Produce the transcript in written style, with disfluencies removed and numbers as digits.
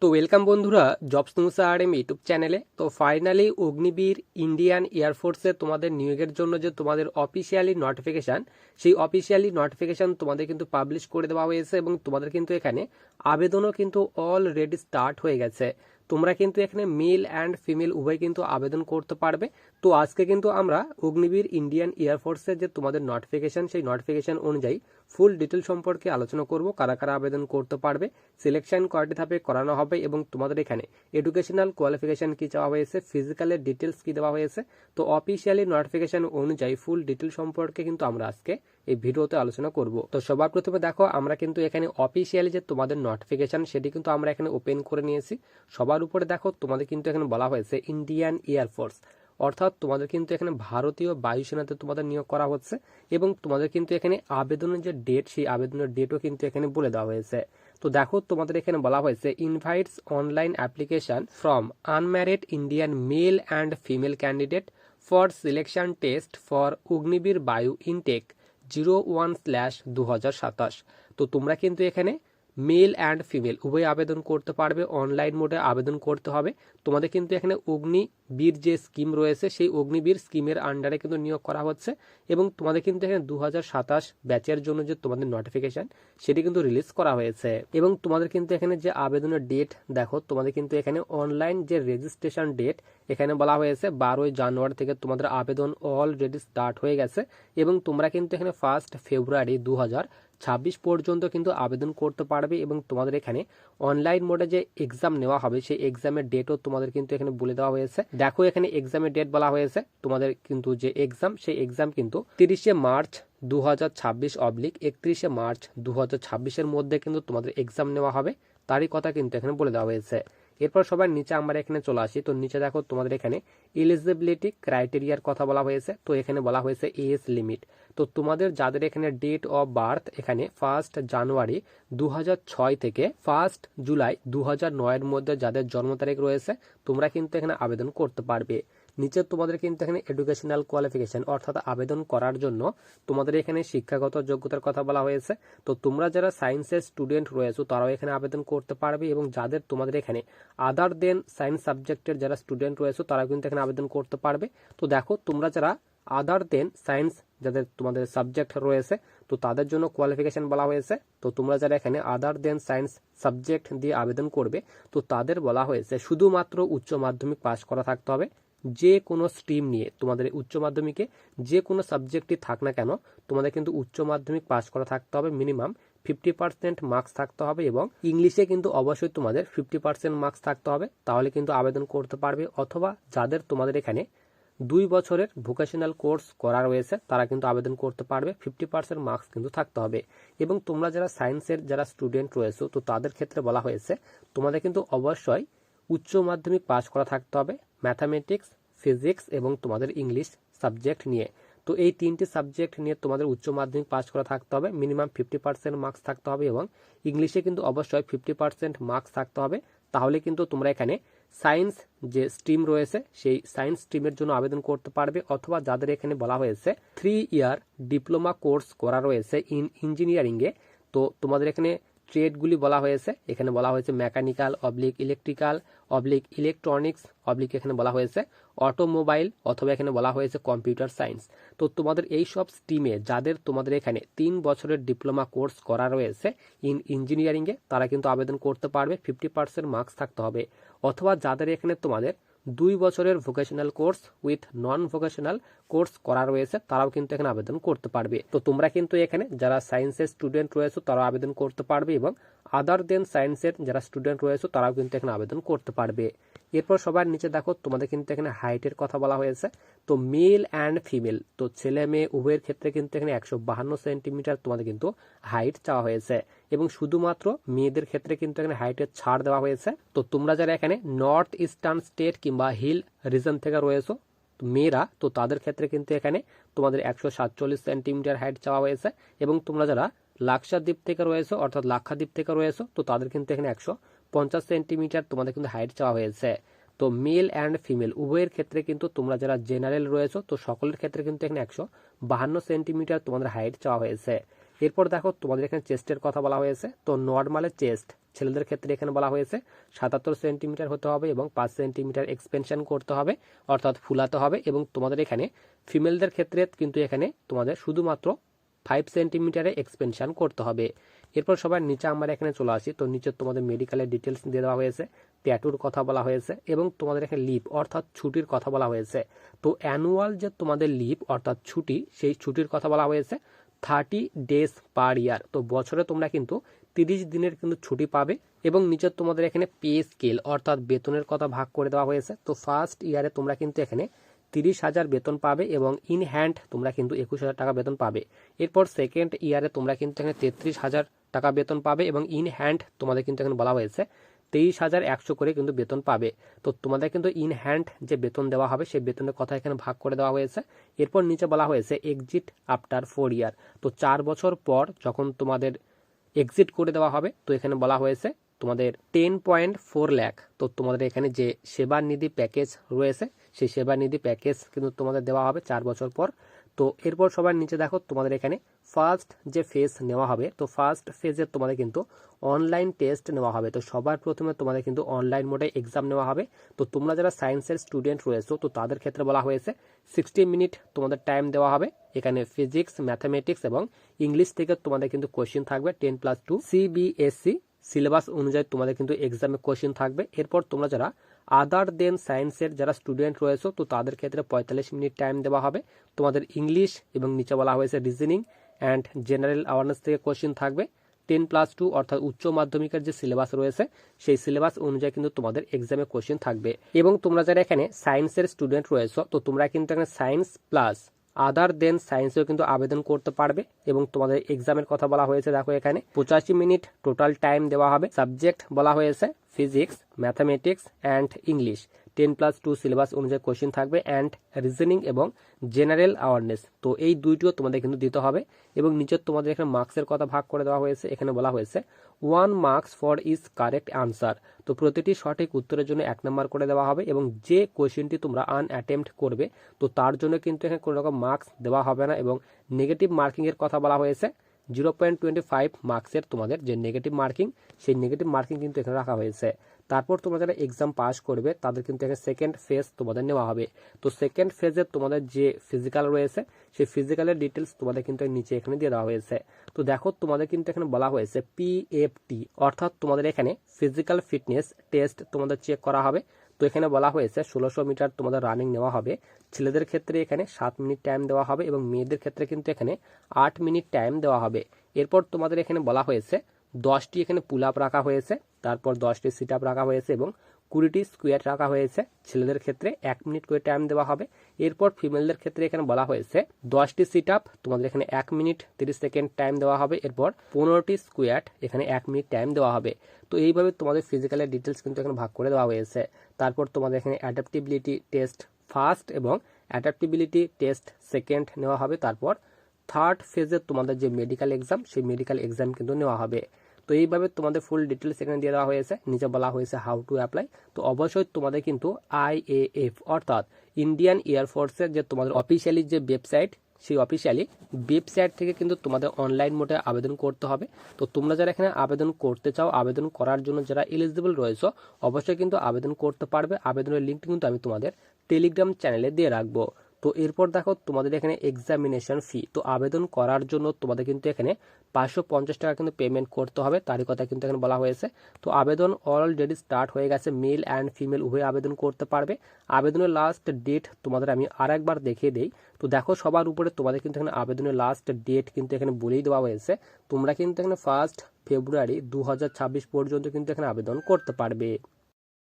তো ওয়েলকাম বন্ধুরা jobs news RM YouTube চ্যানেলে। তো ফাইনালি অগ্নিবীর ইন্ডিয়ান এয়ারফোর্সে তোমাদের নিয়োগের জন্য যে তোমাদের অফিসিয়ালি নোটিফিকেশান, সেই অফিসিয়ালি নোটিফিকেশান তোমাদের কিন্তু পাবলিশ করে দেওয়া হয়েছে এবং তোমাদের কিন্তু এখানে আবেদনও কিন্তু অলরেডি স্টার্ট হয়ে গেছে। তোমরা কিন্তু এখানে মেল অ্যান্ড ফিমেল উভয় কিন্তু আবেদন করতে পারবে। তো আজকে কিন্তু আমরা অগ্নিবীর ইন্ডিয়ান এয়ারফোর্সের যে তোমাদের নোটিফিকেশান, সেই নোটিফিকেশান অনুযায়ী ফুল ডিটেল সম্পর্কে আলোচনা করব। কারা কারা আবেদন করতে পারবে, সিলেকশন কয়টি ধাপে করানো হবে এবং তোমাদের এখানে এডুকেশনাল কোয়ালিফিকেশন কি চাওয়া হয়েছে, ফিজিক্যালের ডিটেলস কি দেওয়া হয়েছে। তো অফিসিয়ালি নোটিফিকেশন অনুযায়ী ফুল ডিটেল সম্পর্কে কিন্তু আমরা আজকে এই ভিডিওতে আলোচনা করব। তো সবার প্রথমে দেখো, আমরা কিন্তু এখানে অফিসিয়ালি যে তোমাদের নোটিফিকেশন সেটি কিন্তু আমরা এখানে ওপেন করে নিয়েছি। সবার উপরে দেখো তোমাদের কিন্তু এখানে বলা হয়েছে ইন্ডিয়ান এয়ারফোর্স, অর্থাৎ তোমাদের কিন্তু এখানে ভারতীয় বায়ুসেনাতে তোমাদের নিয়োগ করা হচ্ছে এবং তোমাদের কিন্তু এখানে আবেদনের যে ডেট, সেই আবেদনের ডেটও কিন্তু এখানে বলে দেওয়া হয়েছে। তো দেখো তোমাদের এখানে বলা হয়েছে invites online application from unmarried Indian male and female candidate for selection test for Agniveer বায়ু ইনটেক 01/2027। তো তোমরা কিন্তু এখানে মেল অ্যান্ড ফিমেল উভয় আবেদন করতে পারবে, অনলাইন মোডে আবেদন করতে হবে। তোমাদের কিন্তু এখানে অগ্নিবীর যে স্কিম রয়েছে, সেই অগ্নিবীর স্কিমের আন্ডারে কিন্তু নিয়োগ করা হচ্ছে এবং তোমাদের কিন্তু এখানে 2027 ব্যাচের জন্য যে তোমাদের নোটিফিকেশন সেটি কিন্তু রিলিজ করা হয়েছে। এবং তোমাদের কিন্তু এখানে যে আবেদনের ডেট দেখো, তোমাদের কিন্তু এখানে অনলাইন যে রেজিস্ট্রেশন ডেট এখানে বলা হয়েছে 12 জানুয়ারি থেকে তোমাদের আবেদন অলরেডি স্টার্ট হয়ে গেছে এবং তোমরা কিন্তু এখানে 1 ফেব্রুয়ারি 2026 পর্যন্ত কিন্তু আবেদন করতে পারবে। এবং তোমাদের এখানে অনলাইন মোডে যে এক্সাম নেওয়া হবে, সেই এক্সামের ডেটও তোমাদের কিন্তু এখানে বলে দেওয়া হয়েছে। দেখো এখানে এক্সামের ডেট বলা হয়েছে, তোমাদের কিন্তু যে এক্সাম, সেই এক্সাম কিন্তু 30 মার্চ 2026 31 মার্চ 2026 মধ্যে কিন্তু তোমাদের এক্সাম নেওয়া হবে, তারই কথা কিন্তু এখানে বলে দেওয়া হয়েছে। এরপর সবার নিচে আমরা এখানে চলে আসি। তো নিচে দেখো তোমাদের এখানে এলিজিবিলিটি ক্রাইটেরিয়ার কথা বলা হয়েছে। তো এখানে বলা হয়েছে এজ লিমিট। তো তোমাদের যাদের এখানে ডেট অফ বার্থ এখানে 1 জানুয়ারি 2006 থেকে 1 জুলাই 2009 মধ্যে যাদের জন্ম তারিখ রয়েছে, তোমরা কিন্তু এখানে আবেদন করতে পারবে। নিচে তোমাদের কিন্তু এখানে এডুকেশনাল কোয়ালিফিকেশন, অর্থাৎ আবেদন করার জন্য তোমাদের এখানে শিক্ষাগত যোগ্যতার কথা বলা হয়েছে। তো তোমরা যারা সায়েন্সের স্টুডেন্ট রয়েছো তারাও এখানে আবেদন করতে পারবে এবং যাদের তোমাদের এখানে আদার দেন সায়েন্স সাবজেক্টের যারা স্টুডেন্ট রয়েছে তারাও কিন্তু এখানে আবেদন করতে পারবে। তো দেখো তোমরা যারা আদার দেন সায়েন্স যাদের তোমাদের সাবজেক্ট রয়েছে, তো তাদের জন্য কোয়ালিফিকেশন বলা হয়েছে। তো তোমরা যারা এখানে আদার দেন সায়েন্স সাবজেক্ট দিয়ে আবেদন করবে, তো তাদের বলা হয়েছে শুধুমাত্র উচ্চ মাধ্যমিক পাশ করা থাকতে হবে। যে কোনো স্ট্রিম নিয়ে তোমাদের উচ্চ মাধ্যমিকে যে কোনো সাবজেক্টই থাক না কেন, তোমাদের কিন্তু উচ্চ মাধ্যমিক পাশ করা থাকতে হবে, মিনিমাম 50% মার্কস থাকতে হবে এবং ইংলিশে কিন্তু অবশ্যই তোমাদের 50% মার্কস থাকতে হবে, তাহলে কিন্তু আবেদন করতে পারবে। অথবা যাদের তোমাদের এখানে 2 বছরের ভোকেশনাল কোর্স করা রয়েছে তারা কিন্তু আবেদন করতে পারবে, 50% মার্কস কিন্তু থাকতে হবে। এবং তোমরা যারা সায়েন্সের যারা স্টুডেন্ট রয়েছে, তো তাদের ক্ষেত্রে বলা হয়েছে তোমাদের কিন্তু অবশ্যই উচ্চ মাধ্যমিক পাস করা থাকতে হবে ম্যাথামেটিক্স, ফিজিক্স এবং তোমাদের ইংলিশ সাবজেক্ট নিয়ে। তো এই 3টি সাবজেক্ট নিয়ে তোমাদের উচ্চ মাধ্যমিক পাস করা থাকতে হবে, মিনিমাম 50% মার্কস থাকতে হবে এবং ইংলিশে কিন্তু অবশ্যই 50% মার্কস থাকতে হবে। তাহলে কিন্তু তোমরা এখানে সায়েন্স যে স্ট্রিম রয়েছে সেই সায়েন্স স্ট্রিমের জন্য আবেদন করতে পারবে। অথবা যাদের এখানে বলা হয়েছে 3 ইয়ার ডিপ্লোমা কোর্স করা রয়েছে ইঞ্জিনিয়ারিংয়ে, তো তোমাদের এখানে ট্রেডগুলি বলা হয়েছে। এখানে বলা হয়েছে মেকানিক্যাল ইলেকট্রিক্যাল ইলেকট্রনিক্স এখানে বলা হয়েছে অটোমোবাইল, অথবা এখানে বলা হয়েছে কম্পিউটার সায়েন্স। তো তোমাদের এই সব স্ট্রিমে যাদের তোমাদের এখানে 3 বছরের ডিপ্লোমা কোর্স করা রয়েছে ইঞ্জিনিয়ারিংয়ে, তারা কিন্তু আবেদন করতে পারবে, 50% মার্কস থাকতে হবে। অথবা যাদের এখানে তোমাদের 2 বছরের vocational course with non vocational course করা রয়েছে, তারাও কিন্তু এখানে আবেদন করতে পারবে। তো তোমরা কিন্তু এখানে যারা সায়েন্সের স্টুডেন্ট রয়েছে তারাও আবেদন করতে পারবে এবং আদার দেন সায়েন্সের যারা স্টুডেন্ট রয়েছে তারাও কিন্তু এখানে আবেদন করতে পারবে। এরপর সবার নিচে দেখো তোমাদের কিন্তু এখানে হাইটের কথা বলা হয়েছে। তো মেল অ্যান্ড ফিমেল, তো ছেলে মেয়ে উভয়ের ক্ষেত্রে কিন্তু এখানে 152 সেন্টিমিটার তোমাদের কিন্তু হাইট চাওয়া হয়েছে এবং শুধুমাত্র মেয়েদের ক্ষেত্রে কিন্তু এখানে হাইটের ছাড় দেওয়া হয়েছে। তো তোমরা যারা এখানে নর্থ ইস্টার্ন স্টেট কিংবা হিল রিজন থেকে রয়েছো মেয়েরা, তো তাদের ক্ষেত্রে কিন্তু এখানে তোমাদের 147 সেন্টিমিটার হাইট চাওয়া হয়েছে এবং তোমরা যারা লাক্ষাদ্বীপ থেকে রয়েছে অর্থাৎ লাক্ষাদ্বীপ থেকে রয়েছে, তো তাদের কিন্তু এখানে 150 সেন্টিমিটার তোমাদের কিন্তু হাইট চাওয়া হয়েছে। তো মেল অ্যান্ড ফিমেল উভয়ের ক্ষেত্রে কিন্তু তোমরা যারা জেনারেল রয়েছে, তো সকলের ক্ষেত্রে কিন্তু এখানে 152 সেন্টিমিটার তোমাদের হাইট চাওয়া হয়েছে। এরপর দেখো তোমাদের এখানে চেস্টের কথা বলা হয়েছে। তো নর্মালের চেস্ট ছেলেদের ক্ষেত্রে এখানে বলা হয়েছে 77 সেন্টিমিটার হতে হবে এবং 5 সেন্টিমিটার এক্সপেনশন করতে হবে, অর্থাৎ ফুলাতে হবে। এবং তোমাদের এখানে ফিমেলদের ক্ষেত্রে কিন্তু এখানে তোমাদের শুধুমাত্র 5 সেন্টিমিটারে এক্সপেনশন করতে হবে। এরপর সবার নিচে আমরা এখানে চলে আসি। তো নিচে তোমাদের মেডিকেলের ডিটেলস দিয়ে দেওয়া হয়েছে, ট্যাটুর কথা বলা হয়েছে এবং তোমাদের এখানে লিভ অর্থাৎ ছুটির কথা বলা হয়েছে। তো অ্যানুয়াল যে তোমাদের লিভ অর্থাৎ ছুটি, সেই ছুটির কথা বলা হয়েছে 30 ডেজ পার ইয়ার। তো বছরে তোমরা কিন্তু 30 দিনের কিন্তু ছুটি পাবে। এবং নিচে তোমাদের এখানে পে স্কেল অর্থাৎ বেতনের কথা ভাগ করে দেওয়া হয়েছে। তো ফার্স্ট ইয়ারে তোমরা কিন্তু এখানে 30,000 বেতন পাবে এবং ইন হ্যান্ড তোমরা কিন্তু 21,000 টাকা বেতন পাবে। এরপর সেকেন্ড ইয়ারে তোমরা কিন্তু এখানে 33,000 টাকা বেতন পাবে এবং ইন হ্যান্ড তোমাদের কিন্তু এখানে বলা হয়েছে 23,100 করে কিন্তু বেতন পাবে। তো তোমাদের কিন্তু ইন হ্যান্ড যে বেতন দেওয়া হবে সেই বেতনের কথা এখানে ভাগ করে দেওয়া হয়েছে। এরপর নিচে বলা হয়েছে এক্সিট আফটার 4 ইয়ার। তো 4 বছর পর যখন তোমাদের এক্সিট করে দেওয়া হবে, তো এখানে বলা হয়েছে তোমাদের 10.4 লাখ। তো তোমাদের এখানে যে সেবানিধি প্যাকেজ রয়েছে সেই সেবানিধি প্যাকেজ কিন্তু তোমাদের দেওয়া হবে 4 বছর পর। তো এরপর সবার নিচে দেখো তোমাদের এখানে ফার্স্ট যে ফেজ নেওয়া হবে, তো ফার্স্ট ফেজে তোমাদের কিন্তু অনলাইন টেস্ট নেওয়া হবে। তো সবার প্রথমে তোমাদের কিন্তু অনলাইন মোডে এক্সাম নেওয়া হবে। তো তোমরা যারা সায়েন্সের স্টুডেন্ট রয়েছো তো তাদের ক্ষেত্রে বলা হয়েছে 60 মিনিট তোমাদের টাইম দেওয়া হবে। এখানে ফিজিক্স, ম্যাথামেটিক্স এবং ইংলিশ থেকে তোমাদের কিন্তু কোশ্চেন থাকবে 10+2 CBSE সিলেবাস অনুযায়ী তোমাদের কিন্তু এক্সামে কোশ্চেন থাকবে। এরপর তোমরা যারা আদার দেন সায়েন্সের যারা স্টুডেন্ট রয়েছে তো তাদের ক্ষেত্রে 45 মিনিট টাইম দেওয়া হবে। তোমাদের ইংলিশ এবং নিচে বলা হয়েছে রিজনিং অ্যান্ড জেনারেল অ্যাওয়ারনেস থেকে কোশ্চেন থাকবে 10+2 অর্থাৎ উচ্চ মাধ্যমিকের যে সিলেবাস রয়েছে সেই সিলেবাস অনুযায়ী কিন্তু তোমাদের এক্সামে কোশ্চেন থাকবে। এবং তোমরা যারা এখানে সায়েন্সের স্টুডেন্ট রয়েছে তো তোমরা কিন্তু এখানে সায়েন্স প্লাস আদার দেন সায়েন্সেও কিন্তু আবেদন করতে পারবে। এবং তোমাদের এক্সামের কথা বলা হয়েছে দেখো এখানে 85 মিনিট টোটাল টাইম দেওয়া হবে। সাবজেক্ট বলা হয়েছে physics, mathematics and English. 10+2 syllabus অনুযায়ী কোশ্চেন থাকবে অ্যান্ড রিজনিং এবং জেনারেল অ্যাওয়ারনেস। তো এই দুইটিও তোমাদের কিন্তু দিতে হবে। এবং নিচে তোমাদের এখানে মার্কসের কথা ভাগ করে দেওয়া হয়েছে। এখানে বলা হয়েছে 1 marks for is correct answer. তো প্রতিটি সঠিক উত্তরের জন্য 1 নম্বর করে দেওয়া হবে এবং যে কোশ্চেনটি তোমরা আনঅ্যাটেম্প্ট করবে তো তার জন্য কিন্তু এখানে কোনো রকম মার্কস দেওয়া হবে না। এবং নেগেটিভ মার্কিংয়ের কথা বলা হয়েছে 0.25 মার্কসের তোমাদের যে নেগেটিভ মার্কিং সেই নেগেটিভ মার্কিং কিন্তু এখানে রাখা হয়েছে। তারপর তোমরা যারা এক্সাম পাস করবে তাদের কিন্তু এখানে সেকেন্ড ফেজ তোমাদের নেওয়া হবে। তো সেকেন্ড ফেজে তোমাদের যে ফিজিক্যাল রয়েছে সেই ফিজিক্যালের ডিটেলস তোমাদের কিন্তু নিচে এখানে দিয়ে দেওয়া হয়েছে। তো দেখো তোমাদের কিন্তু এখানে বলা হয়েছে PFT অর্থাৎ তোমাদের এখানে ফিজিক্যাল ফিটনেস টেস্ট তোমাদের চেক করা হবে। তো এখানে বলা হয়েছে 1600 মিটার তোমাদের রানিং নেওয়া হবে। ছেলেদের ক্ষেত্রে এখানে 7 মিনিট টাইম দেওয়া হবে এবং মেয়েদের ক্ষেত্রে কিন্তু এখানে 8 মিনিট টাইম দেওয়া হবে। এরপর তোমাদের এখানে বলা হয়েছে 10টি এখানে পুল আপ রাখা হয়েছে, তারপর 10টি সিট আপ রাখা হয়েছে এবং 20টি স্কোয়ার রাখা হয়েছে। ছেলেদের ক্ষেত্রে 1 মিনিট করে টাইম দেওয়া হবে। এরপর ফিমেলদের ক্ষেত্রে এখানে বলা হয়েছে 10টি সিট আপ তোমাদের এখানে 1 মিনিট 30 সেকেন্ড টাইম দেওয়া হবে। এরপর 15টি স্কোয়ার এখানে 1 মিনিট টাইম দেওয়া হবে। তো এইভাবে তোমাদের ফিজিক্যালের ডিটেলস কিন্তু এখানে ভাগ করে দেওয়া হয়েছে। তারপর তোমাদের এখানে অ্যাডাপ্টিবিলিটি টেস্ট ফার্স্ট এবং অ্যাডাপ্টিবিলিটি টেস্ট সেকেন্ড নেওয়া হবে। তারপর থার্ড ফেজে তোমাদের যে মেডিকেল এক্সাম সেই মেডিকেল এক্সাম কিন্তু নেওয়া হবে। তো এইভাবে তোমাদের ফুল ডিটেলস এখানে দিয়ে দেওয়া হয়েছে। নিচে বলা হয়েছে হাউ টু অ্যাপ্লাই। তো অবশ্যই তোমাদের কিন্তু IAF অর্থাৎ ইন্ডিয়ান এয়ারফোর্সের যে তোমাদের অফিসিয়ালি যে ওয়েবসাইট সেই অফিসিয়ালি ওয়েবসাইট থেকে কিন্তু তোমাদের অনলাইন মোডে আবেদন করতে হবে। তো তোমরা যারা এখানে আবেদন করতে চাও, আবেদন করার জন্য যারা এলিজিবল রয়েছে অবশ্যই কিন্তু আবেদন করতে পারবে। আবেদনের লিঙ্কটি কিন্তু আমি তোমাদের টেলিগ্রাম চ্যানেলে দিয়ে রাখবো। তো এরপর দেখো তোমাদের এখানে এক্সামিনেশন ফি। তো আবেদন করার জন্য তোমাদের কিন্তু এখানে 550 টাকা কিন্তু পেমেন্ট করতে হবে, তারই কথা কিন্তু এখানে বলা হয়েছে। তো আবেদন অলরেডি স্টার্ট হয়ে গেছে, মেল অ্যান্ড ফিমেল উভয় আবেদন করতে পারবে। আবেদনের লাস্ট ডেট তোমাদের আমি আরেকবার দেখিয়ে দেই। তো দেখো সবার উপরে তোমাদের কিন্তু এখানে আবেদনের লাস্ট ডেট কিন্তু এখানে বলেই দেওয়া হয়েছে। তোমরা কিন্তু এখানে 1 ফেব্রুয়ারি 2026 পর্যন্ত কিন্তু এখানে আবেদন করতে পারবে।